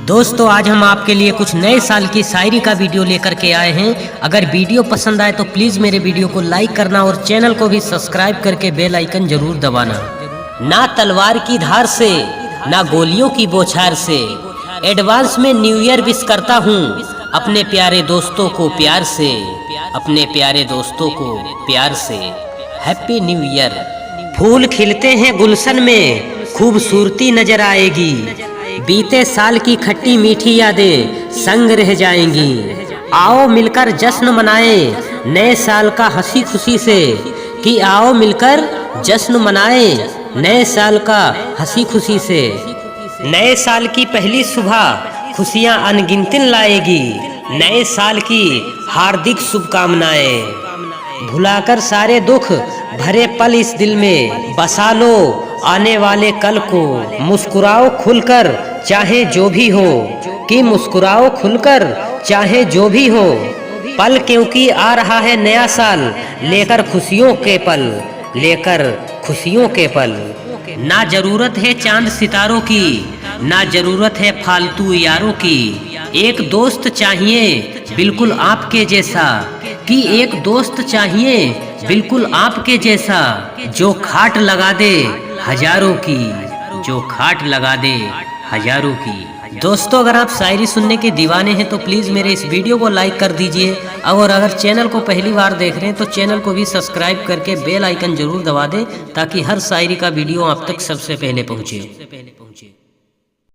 दोस्तों आज हम आपके लिए कुछ नए साल की शायरी का वीडियो लेकर के आए हैं। अगर वीडियो पसंद आए तो प्लीज़ मेरे वीडियो को लाइक करना और चैनल को भी सब्सक्राइब करके बेल आइकन जरूर दबाना। ना तलवार की धार से ना गोलियों की बौछार से एडवांस में न्यू ईयर विश करता हूँ अपने प्यारे दोस्तों को प्यार से, अपने प्यारे दोस्तों को प्यार से। Happy new year. फूल खिलते हैं गुलशन में खूबसूरती नजर आएगी, बीते साल की खट्टी मीठी यादें संग रह जाएंगी। आओ मिलकर जश्न मनाए नए साल का हंसी खुशी से, कि आओ मिलकर जश्न मनाए नए साल का हंसी खुशी से। नए साल की पहली सुबह खुशियां अनगिनत लाएगी, नए साल की हार्दिक शुभकामनाएं। भुलाकर सारे दुख भरे पल इस दिल में बसा लो आने वाले कल को। मुस्कुराओ खुलकर चाहे जो भी हो, कि मुस्कुराओ खुलकर चाहे जो भी हो। पल क्योंकि आ रहा है नया साल लेकर खुशियों के पल, लेकर खुशियों के पल। ना जरूरत है चांद सितारों की, ना जरूरत है फालतू यारों की। एक दोस्त चाहिए बिल्कुल आपके जैसा, कि एक दोस्त चाहिए बिल्कुल आपके जैसा, जो खाट लगा दे हजारों की, जो खाट लगा दे हजारों की। दोस्तों अगर आप शायरी सुनने के दीवाने हैं तो प्लीज़ मेरे इस वीडियो को लाइक कर दीजिए, और अगर चैनल को पहली बार देख रहे हैं तो चैनल को भी सब्सक्राइब करके बेल आइकन जरूर दबा दें, ताकि हर शायरी का वीडियो आप तक सबसे पहले पहुंचे।